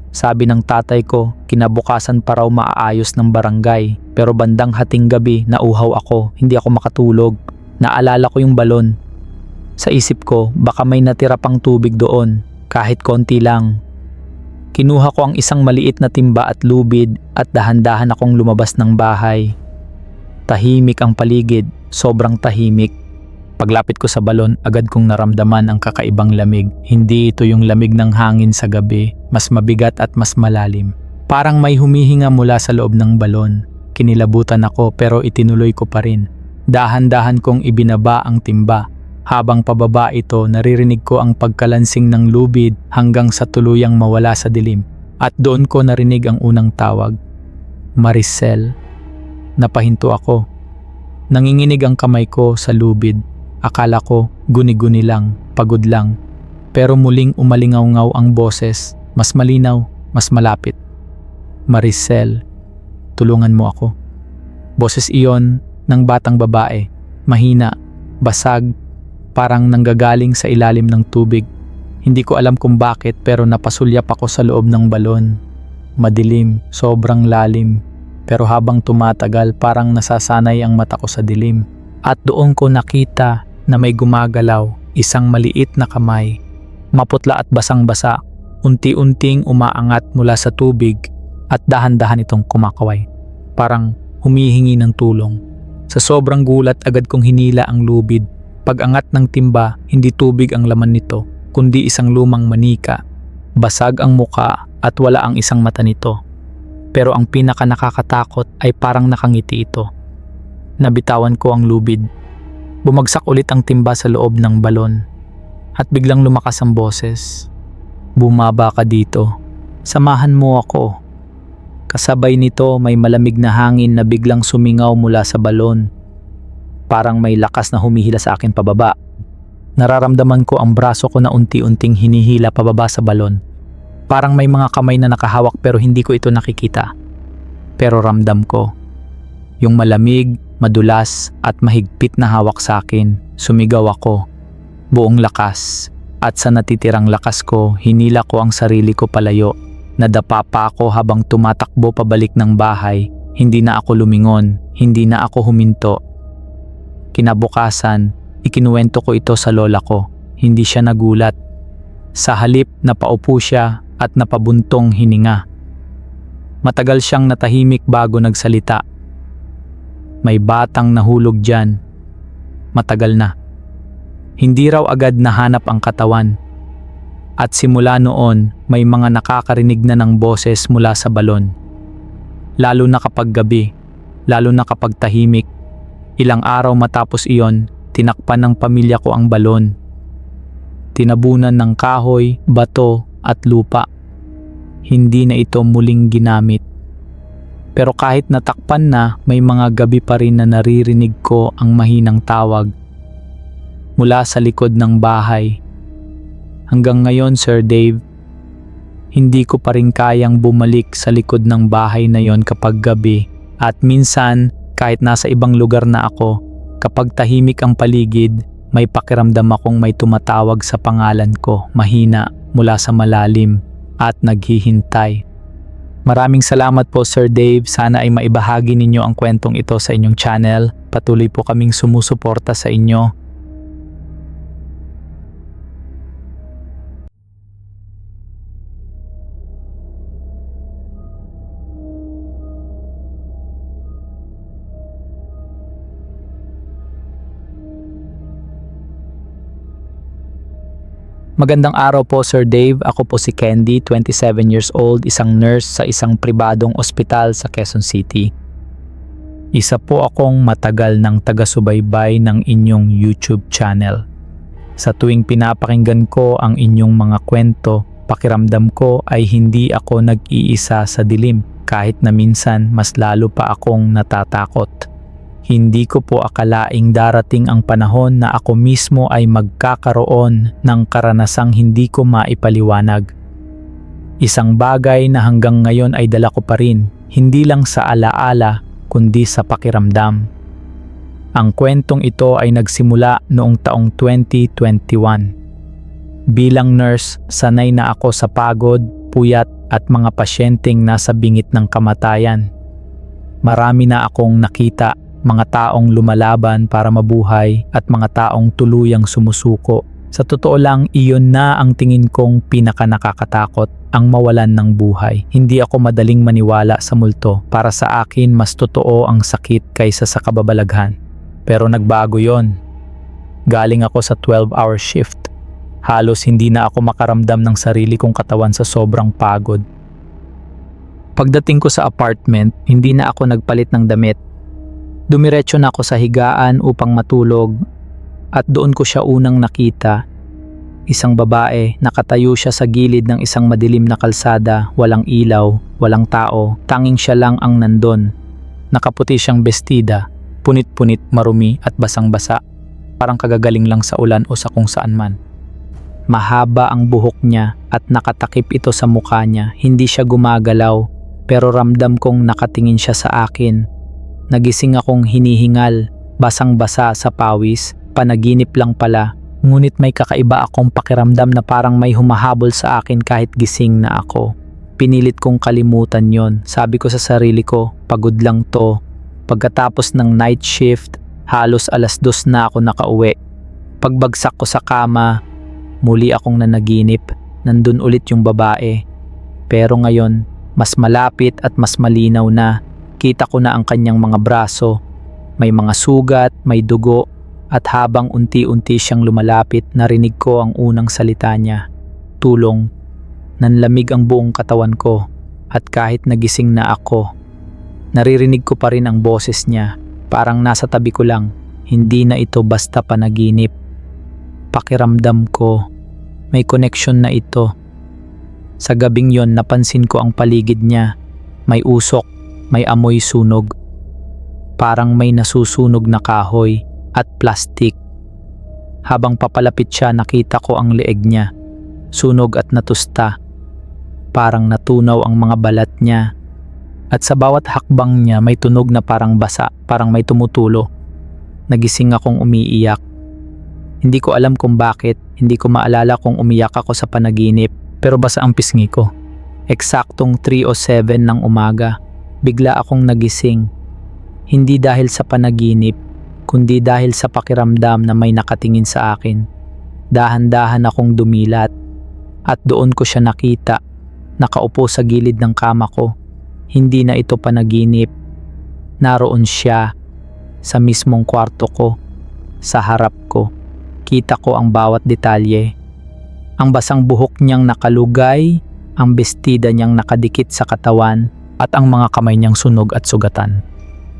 Sabi ng tatay ko, kinabukasan pa raw maaayos ng barangay. Pero bandang hating gabi, nauhaw ako, hindi ako makatulog. Naalala ko yung balon. Sa isip ko, baka may natira pang tubig doon, kahit konti lang. Kinuha ko ang isang maliit na timba at lubid at dahan-dahan akong lumabas ng bahay. Tahimik ang paligid, sobrang tahimik. Paglapit ko sa balon, agad kong naramdaman ang kakaibang lamig. Hindi ito yung lamig ng hangin sa gabi, mas mabigat at mas malalim. Parang may humihinga mula sa loob ng balon. Kinilabutan ako pero itinuloy ko pa rin. Dahan-dahan kong ibinaba ang timba. Habang pababa ito, naririnig ko ang pagkalansing ng lubid hanggang sa tuluyang mawala sa dilim. At doon ko narinig ang unang tawag. Maricel. Napahinto ako. Nanginginig ang kamay ko sa lubid. Akala ko guni-guni lang, pagod lang. Pero muling umalingaw-ngaw ang boses, mas malinaw, mas malapit. Maricel, tulungan mo ako. Boses iyon ng batang babae, mahina, basag, parang nanggagaling sa ilalim ng tubig. Hindi ko alam kung bakit pero napasulyap ako sa loob ng balon. Madilim, sobrang lalim. Pero habang tumatagal parang nasasanay ang mata ko sa dilim. At doon ko nakita na may gumagalaw, isang maliit na kamay. Maputla at basang-basa, unti-unting umaangat mula sa tubig at dahan-dahan itong kumakaway. Parang humihingi ng tulong. Sa sobrang gulat agad kong hinila ang lubid. Pag-angat ng timba, hindi tubig ang laman nito, kundi isang lumang manika. Basag ang muka at wala ang isang mata nito. Pero ang pinaka nakakatakot ay parang nakangiti ito. Nabitawan ko ang lubid. Bumagsak ulit ang timba sa loob ng balon. At biglang lumakas ang boses. Bumaba ka dito. Samahan mo ako. Kasabay nito may malamig na hangin na biglang sumingaw mula sa balon. Parang may lakas na humihila sa akin pababa. Nararamdaman ko ang braso ko na unti-unting hinihila pababa sa balon. Parang may mga kamay na nakahawak pero hindi ko ito nakikita. Pero ramdam ko. Yung malamig, madulas at mahigpit na hawak sa akin, sumigaw ako. Buong lakas. At sa natitirang lakas ko, hinila ko ang sarili ko palayo. Nadapa pa ako habang tumatakbo pabalik ng bahay. Hindi na ako lumingon, hindi na ako huminto. Kinabukasan, ikinuwento ko ito sa lola ko. Hindi siya nagulat. Sa halip, napaupo siya at napabuntong hininga. Matagal siyang natahimik bago nagsalita. May batang nahulog dyan. Matagal na. Hindi raw agad nahanap ang katawan. At simula noon, may mga nakakarinig na ng boses mula sa balon. Lalo na kapag gabi, lalo na kapag tahimik. Ilang araw matapos iyon, tinakpan ng pamilya ko ang balon. Tinabunan ng kahoy, bato at lupa. Hindi na ito muling ginamit. Pero kahit natakpan na, may mga gabi pa rin na naririnig ko ang mahinang tawag mula sa likod ng bahay. Hanggang ngayon, Sir Dave, hindi ko pa rin kayang bumalik sa likod ng bahay na yon kapag gabi. At minsan, kahit nasa ibang lugar na ako, kapag tahimik ang paligid, may pakiramdam akong may tumatawag sa pangalan ko, mahina, mula sa malalim, at naghihintay. Maraming salamat po Sir Dave, sana ay maibahagi ninyo ang kwentong ito sa inyong channel. Patuloy po kaming sumusuporta sa inyo. Magandang araw po Sir Dave, ako po si Candy, 27 years old, isang nurse sa isang pribadong ospital sa Quezon City. Isa po akong matagal ng taga-subaybay ng inyong YouTube channel. Sa tuwing pinapakinggan ko ang inyong mga kwento, pakiramdam ko ay hindi ako nag-iisa sa dilim, kahit na minsan mas lalo pa akong natatakot. Hindi ko po akalaing darating ang panahon na ako mismo ay magkakaroon ng karanasang hindi ko maipaliwanag. Isang bagay na hanggang ngayon ay dala ko pa rin, hindi lang sa alaala kundi sa pakiramdam. Ang kwentong ito ay nagsimula noong taong 2021. Bilang nurse, sanay na ako sa pagod, puyat at mga pasyenteng nasa bingit ng kamatayan. Marami na akong nakita, mga taong lumalaban para mabuhay at mga taong tuluyang sumusuko. Sa totoo lang, iyon na ang tingin kong pinakanakakatakot, ang mawalan ng buhay. Hindi ako madaling maniwala sa multo. Para sa akin, mas totoo ang sakit kaysa sa kababalaghan. Pero nagbago yon. Galing ako sa 12-hour shift. Halos hindi na ako makaramdam ng sarili kong katawan sa sobrang pagod. Pagdating ko sa apartment, hindi na ako nagpalit ng damit. Dumiretso na ako sa higaan upang matulog at doon ko siya unang nakita. Isang babae, nakatayo siya sa gilid ng isang madilim na kalsada, walang ilaw, walang tao, tanging siya lang ang nandun. Nakaputi siyang bestida, punit-punit, marumi at basang-basa, parang kagagaling lang sa ulan o sa kung saan man. Mahaba ang buhok niya at nakatakip ito sa mukha niya, hindi siya gumagalaw, pero ramdam kong nakatingin siya sa akin. Nagising akong hinihingal, basang-basa sa pawis, panaginip lang pala, ngunit may kakaiba akong pakiramdam na parang may humahabol sa akin kahit gising na ako. Pinilit kong kalimutan yon. Sabi ko sa sarili ko, pagod lang to. Pagkatapos ng night shift, halos 2:00 na ako nakauwi. Pagbagsak ko sa kama, muli akong nanaginip, nandun ulit yung babae. Pero ngayon, mas malapit at mas malinaw na. Kita ko na ang kanyang mga braso. May mga sugat, may dugo, at habang unti-unti siyang lumalapit, narinig ko ang unang salita niya. Tulong. Nanlamig ang buong katawan ko, at kahit nagising na ako, naririnig ko pa rin ang boses niya. Parang nasa tabi ko lang, hindi na ito basta panaginip. Pakiramdam ko, may connection na ito. Sa gabing yon, napansin ko ang paligid niya. May usok, may amoy sunog. Parang may nasusunog na kahoy at plastik. Habang papalapit siya, nakita ko ang leeg niya. Sunog at natusta. Parang natunaw ang mga balat niya. At sa bawat hakbang niya, may tunog na parang basa, parang may tumutulo. Nagising akong umiiyak. Hindi ko alam kung bakit, hindi ko maalala kung umiyak ako sa panaginip, pero basa ang pisngi ko. Eksaktong 3:07 ng umaga, bigla akong nagising. Hindi dahil sa panaginip, kundi dahil sa pakiramdam na may nakatingin sa akin. Dahan-dahan akong dumilat, at doon ko siya nakita, nakaupo sa gilid ng kama ko. Hindi na ito panaginip. Naroon siya, sa mismong kwarto ko, sa harap ko. Kita ko ang bawat detalye. Ang basang buhok niyang nakalugay, ang bestida niyang nakadikit sa katawan, at ang mga kamay niyang sunog at sugatan.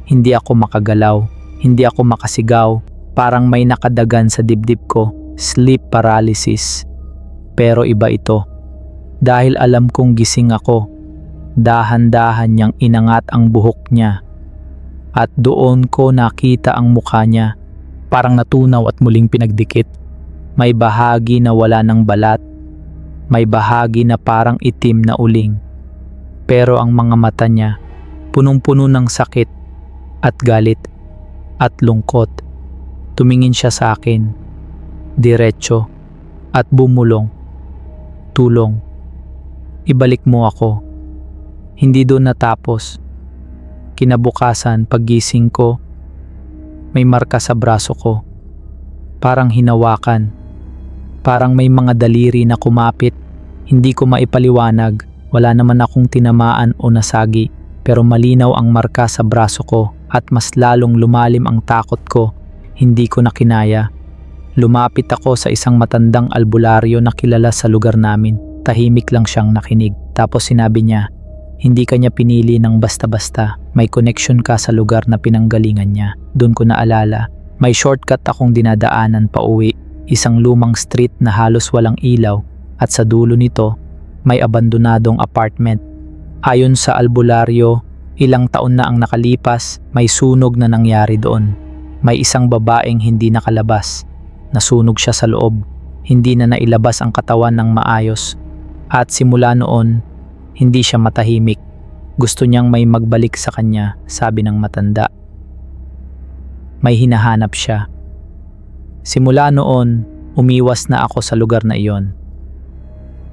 Hindi ako makagalaw, hindi ako makasigaw, parang may nakadagan sa dibdib ko, sleep paralysis. Pero iba ito. Dahil alam kong gising ako, dahan-dahan niyang inangat ang buhok niya. At doon ko nakita ang mukha niya, parang natunaw at muling pinagdikit. May bahagi na wala ng balat, may bahagi na parang itim na uling. Pero ang mga mata niya, punong-puno ng sakit at galit at lungkot. Tumingin siya sa akin, diretso, at bumulong. Tulong. Ibalik mo ako. Hindi doon natapos. Kinabukasan, paggising ko, may marka sa braso ko. Parang hinawakan. Parang may mga daliri na kumapit. Hindi ko maipaliwanag. Wala naman akong tinamaan o nasagi. Pero malinaw ang marka sa braso ko at mas lalong lumalim ang takot ko. Hindi ko na kinaya. Lumapit ako sa isang matandang albularyo na kilala sa lugar namin. Tahimik lang siyang nakinig. Tapos sinabi niya, hindi ka niya pinili ng basta-basta. May connection ka sa lugar na pinanggalingan niya. Doon ko naalala. May shortcut akong dinadaanan pa uwi. Isang lumang street na halos walang ilaw. At sa dulo nito, may abandonadong apartment. Ayon sa albularyo, ilang taon na ang nakalipas, may sunog na nangyari doon. May isang babaeng hindi nakalabas. Nasunog siya sa loob. Hindi na nailabas ang katawan ng maayos. At simula noon, hindi siya matahimik. Gusto niyang may magbalik sa kanya, sabi ng matanda. May hinahanap siya. Simula noon, umiwas na ako sa lugar na iyon.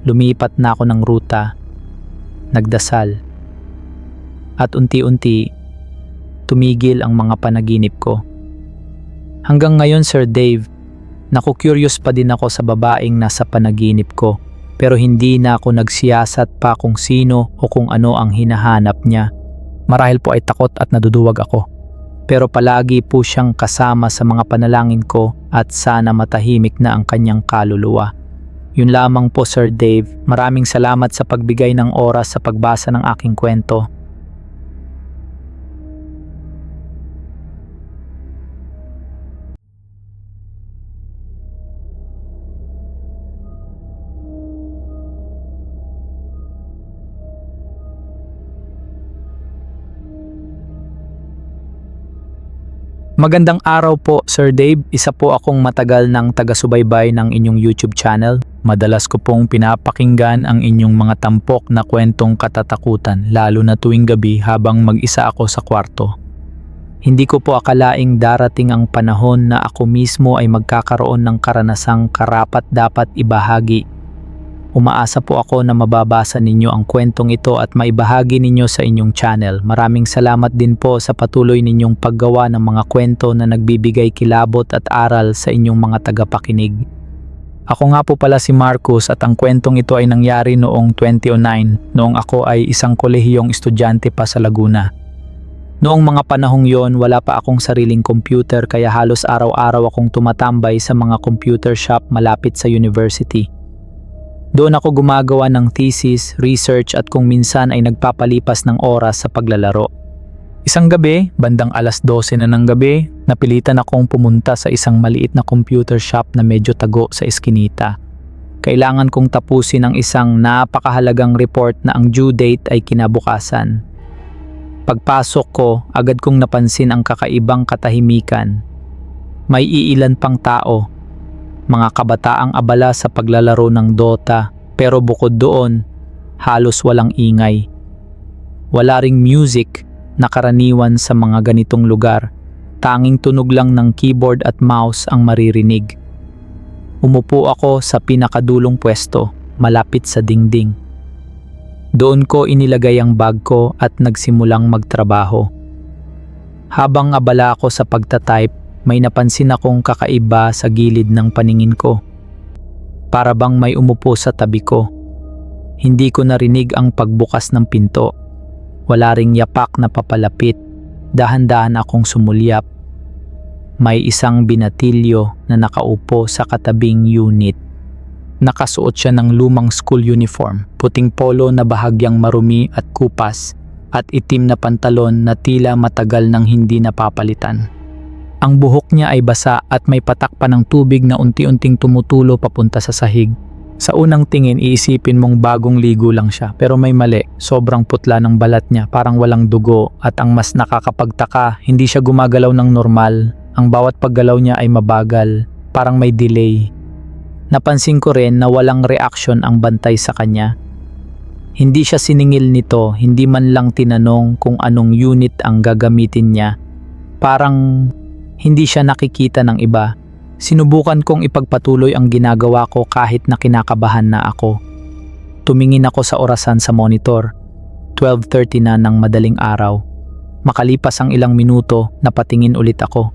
Lumipat na ako ng ruta, nagdasal. At unti-unti, tumigil ang mga panaginip ko. Hanggang ngayon, Sir Dave, naku-curious pa din ako sa babaeng nasa panaginip ko, pero hindi na ako nagsiyasat pa kung sino o kung ano ang hinahanap niya. Marahil po ay takot at naduduwag ako. Pero palagi po siyang kasama sa mga panalangin ko at sana matahimik na ang kanyang kaluluwa. Yun lamang po, Sir Dave. Maraming salamat sa pagbigay ng oras sa pagbasa ng aking kwento. Magandang araw po, Sir Dave. Isa po akong matagal ng taga-subaybay ng inyong YouTube channel. Madalas ko pong pinapakinggan ang inyong mga tampok na kwentong katatakutan, lalo na tuwing gabi habang mag-isa ako sa kwarto. Hindi ko po akalaing darating ang panahon na ako mismo ay magkakaroon ng karanasang karapat-dapat ibahagi. Umaasa po ako na mababasa ninyo ang kwentong ito at maibahagi ninyo sa inyong channel. Maraming salamat din po sa patuloy ninyong paggawa ng mga kwento na nagbibigay kilabot at aral sa inyong mga tagapakinig. Ako nga po pala si Marcus at ang kwentong ito ay nangyari noong 2009, noong ako ay isang kolehiyong estudyante pa sa Laguna. Noong mga panahong yon, wala pa akong sariling computer kaya halos araw-araw akong tumatambay sa mga computer shop malapit sa university. Doon ako gumagawa ng thesis, research at kung minsan ay nagpapalipas ng oras sa paglalaro. Isang gabi, bandang 12:00 na ng gabi, napilitan akong pumunta sa isang maliit na computer shop na medyo tago sa eskinita. Kailangan kong tapusin ang isang napakahalagang report na ang due date ay kinabukasan. Pagpasok ko, agad kong napansin ang kakaibang katahimikan. May iilan pang tao, mga kabataang abala sa paglalaro ng Dota, pero bukod doon, halos walang ingay. Wala ring music na karaniwan sa mga ganitong lugar, tanging tunog lang ng keyboard at mouse ang maririnig. Umupo ako sa pinakadulong pwesto, malapit sa dingding. Doon ko inilagay ang bag ko at nagsimulang magtrabaho. Habang abala ako sa pagtatype, may napansin akong kakaiba sa gilid ng paningin ko. Para bang may umupo sa tabi ko. Hindi ko narinig ang pagbukas ng pinto. Wala ring yapak na papalapit. Dahan-dahan akong sumulyap. May isang binatilyo na nakaupo sa katabing unit. Nakasuot siya ng lumang school uniform, puting polo na bahagyang marumi at kupas, at itim na pantalon na tila matagal nang hindi napapalitan. Ang buhok niya ay basa at may patak pa ng tubig na unti-unting tumutulo papunta sa sahig. Sa unang tingin, iisipin mong bagong ligo lang siya, pero may mali. Sobrang putla ng balat niya, parang walang dugo, at ang mas nakakapagtaka, hindi siya gumagalaw ng normal. Ang bawat paggalaw niya ay mabagal, parang may delay. Napansin ko rin na walang reaksyon ang bantay sa kanya. Hindi siya siningil nito, hindi man lang tinanong kung anong unit ang gagamitin niya. Parang hindi siya nakikita ng iba. Sinubukan kong ipagpatuloy ang ginagawa ko kahit na kinakabahan na ako. Tumingin ako sa orasan sa monitor. 12:30 na ng madaling araw. Makalipas ang ilang minuto, napatingin ulit ako.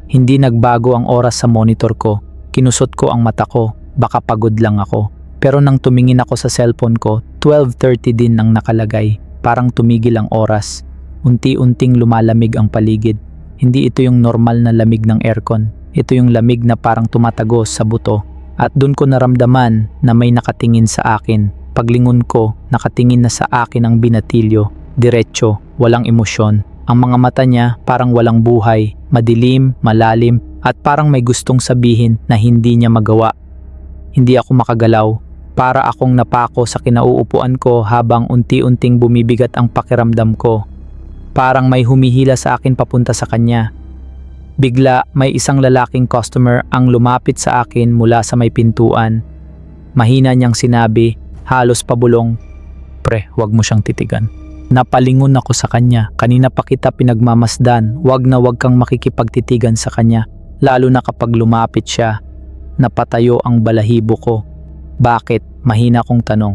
Hindi nagbago ang oras sa monitor ko. Kinusot ko ang mata ko, baka pagod lang ako. Pero nang tumingin ako sa cellphone ko, 12:30 din nang nakalagay. Parang tumigil ang oras. Unti-unting lumalamig ang paligid. Hindi ito yung normal na lamig ng aircon. Ito yung lamig na parang tumatagos sa buto. At doon ko naramdaman na may nakatingin sa akin. Paglingon ko, nakatingin na sa akin ang binatilyo. Diretso, walang emosyon. Ang mga mata niya parang walang buhay, madilim, malalim, at parang may gustong sabihin na hindi niya magawa. Hindi ako makagalaw. Para akong napako sa kinauupuan ko habang unti-unting bumibigat ang pakiramdam ko. Parang may humihila sa akin papunta sa kanya. Bigla, may isang lalaking customer ang lumapit sa akin mula sa may pintuan. Mahina niyang sinabi, halos pabulong, "Pre, wag mo siyang titigan." Napalingon ako sa kanya. Kanina pa kita pinagmamasdan, wag na wag kang makikipagtitigan sa kanya. Lalo na kapag lumapit siya. Napatayo ang balahibo ko. Bakit? Mahina kong tanong.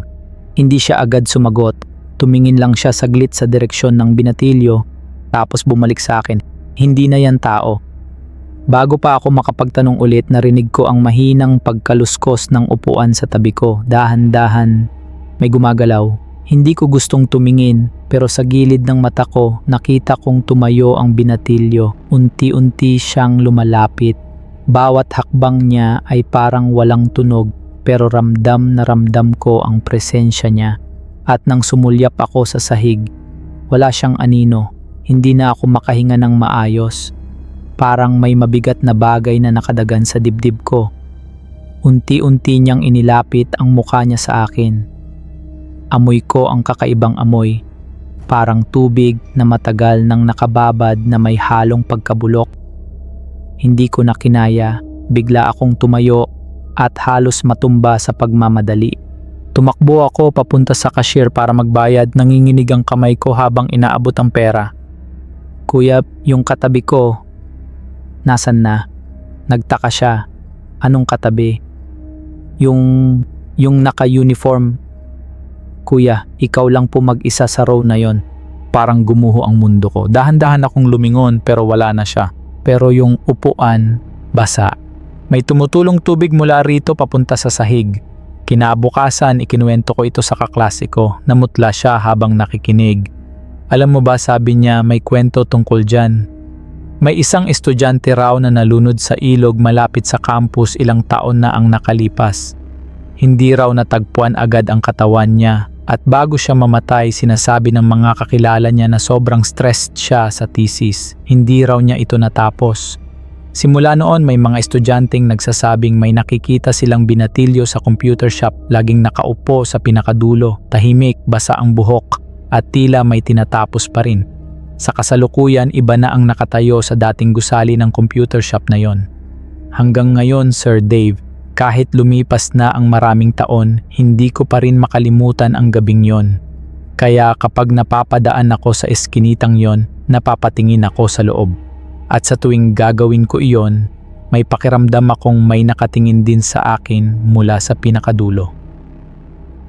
Hindi siya agad sumagot. Tumingin lang siya saglit sa direksyon ng binatilyo, tapos bumalik sa akin. Hindi na yan tao. Bago pa ako makapagtanong ulit, narinig ko ang mahinang pagkaluskos ng upuan sa tabi ko. Dahan-dahan, may gumagalaw. Hindi ko gustong tumingin, pero sa gilid ng mata ko, nakita kong tumayo ang binatilyo. Unti-unti siyang lumalapit. Bawat hakbang niya ay parang walang tunog, pero ramdam na ramdam ko ang presensya niya. At nang sumulyap ako sa sahig, wala siyang anino. Hindi na ako makahinga ng maayos. Parang may mabigat na bagay na nakadagan sa dibdib ko. Unti-unti niyang inilapit ang mukha niya sa akin. Amoy ko ang kakaibang amoy. Parang tubig na matagal nang nakababad na may halong pagkabulok. Hindi ko na kinaya. Bigla akong tumayo at halos matumba sa pagmamadali. Tumakbo ako papunta sa cashier para magbayad. Nanginginig ang kamay ko habang inaabot ang pera. Kuya, yung katabi ko, nasan na? Nagtaka siya. Anong katabi? Yung naka-uniform. Kuya, ikaw lang po mag-isa sa row na yon. Parang gumuho ang mundo ko. Dahan-dahan akong lumingon pero wala na siya. Pero yung upuan, basa. May tumutulong tubig mula rito papunta sa sahig. Kinabukasan, ikinuwento ko ito sa kaklase ko. Namutla siya habang nakikinig. Alam mo ba, sabi niya, may kwento tungkol dyan. May isang estudyante raw na nalunod sa ilog malapit sa campus ilang taon na ang nakalipas. Hindi raw natagpuan agad ang katawan niya at bago siya mamatay, sinasabi ng mga kakilala niya na sobrang stressed siya sa thesis. Hindi raw niya ito natapos. Simula noon, may mga estudyanteng nagsasabing may nakikita silang binatilyo sa computer shop, laging nakaupo sa pinakadulo, tahimik, basa ang buhok, at tila may tinatapos pa rin. Sa kasalukuyan, iba na ang nakatayo sa dating gusali ng computer shop na yon. Hanggang ngayon, Sir Dave, kahit lumipas na ang maraming taon, hindi ko pa rin makalimutan ang gabing yon. Kaya kapag napapadaan ako sa eskinitang yon, napapatingin ako sa loob. At sa tuwing gagawin ko iyon, may pakiramdam akong may nakatingin din sa akin mula sa pinakadulo.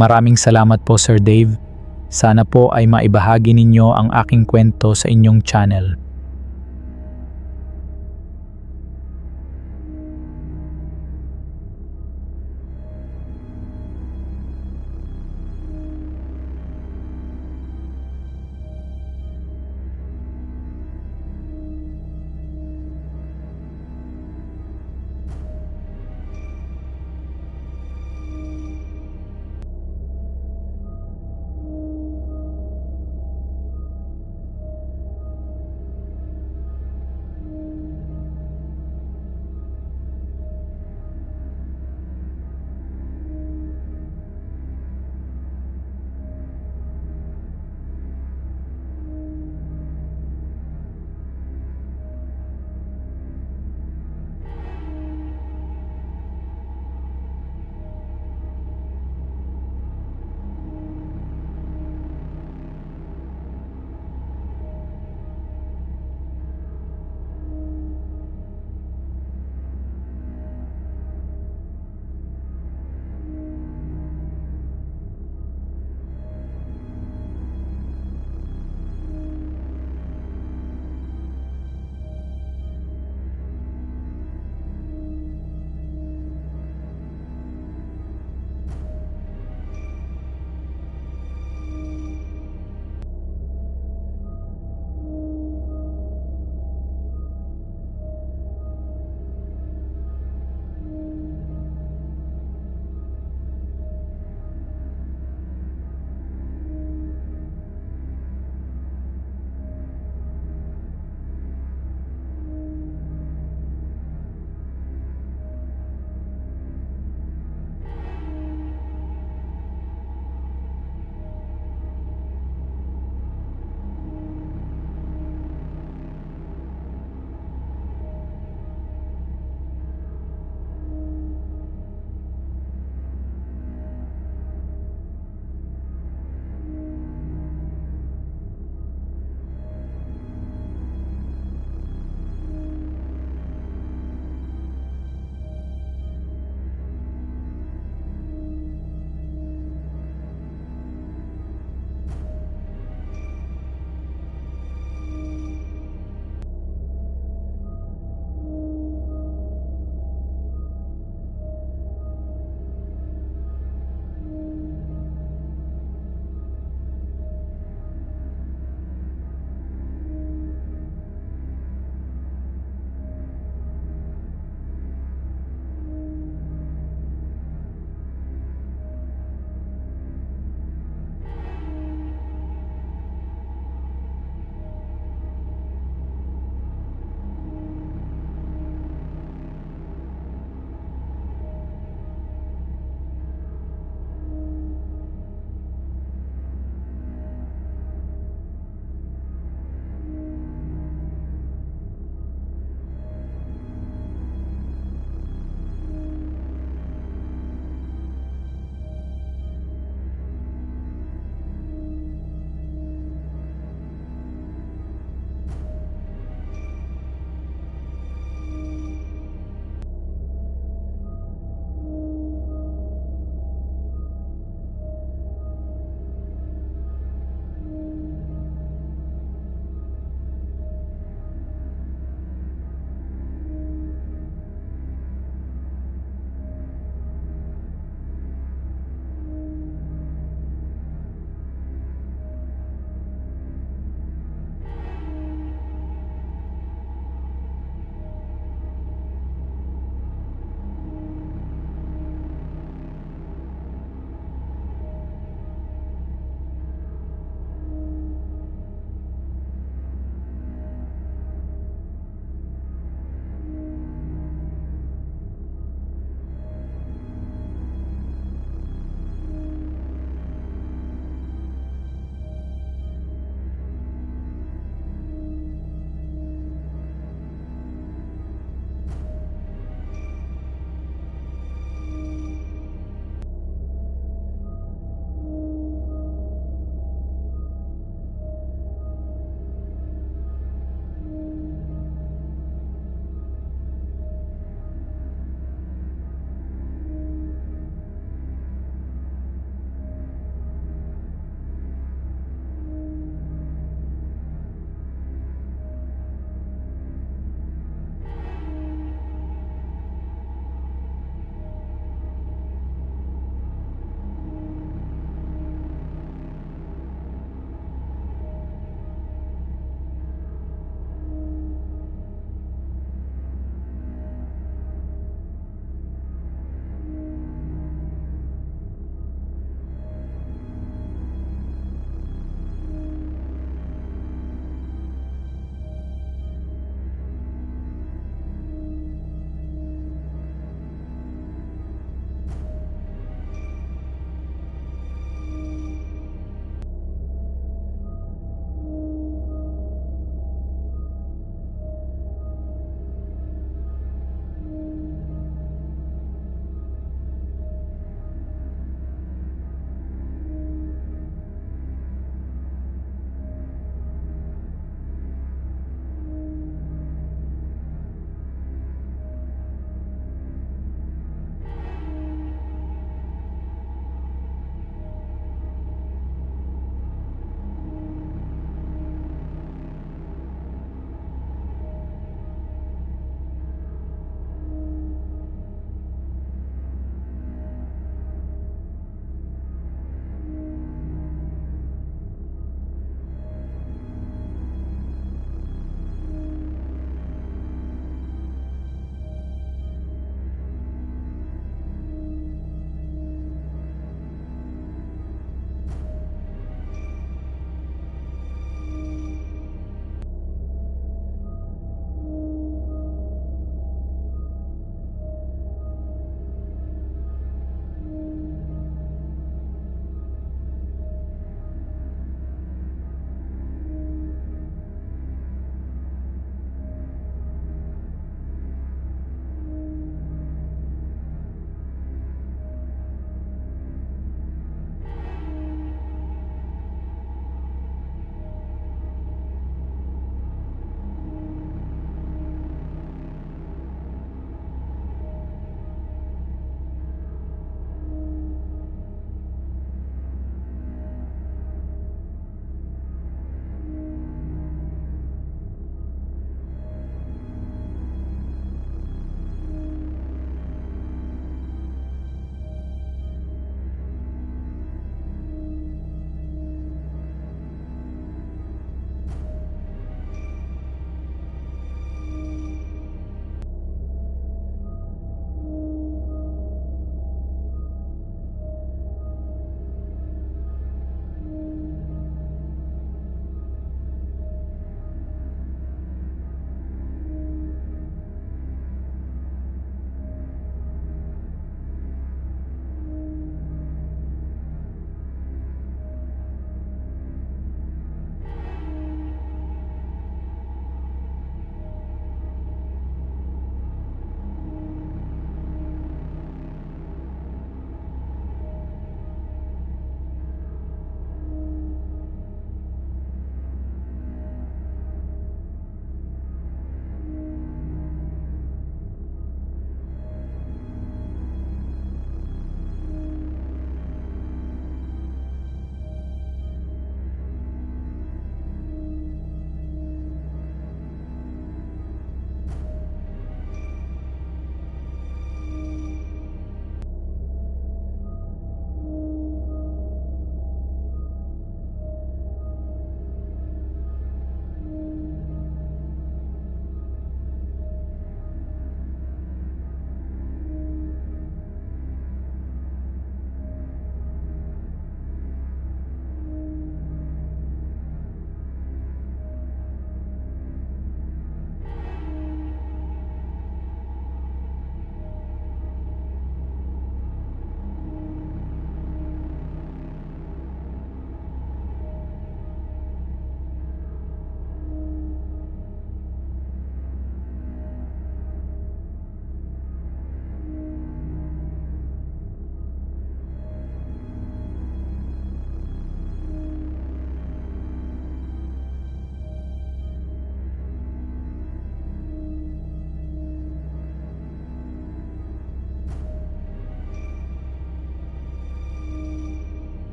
Maraming salamat po, Sir Dave. Sana po ay maibahagi ninyo ang aking kwento sa inyong channel.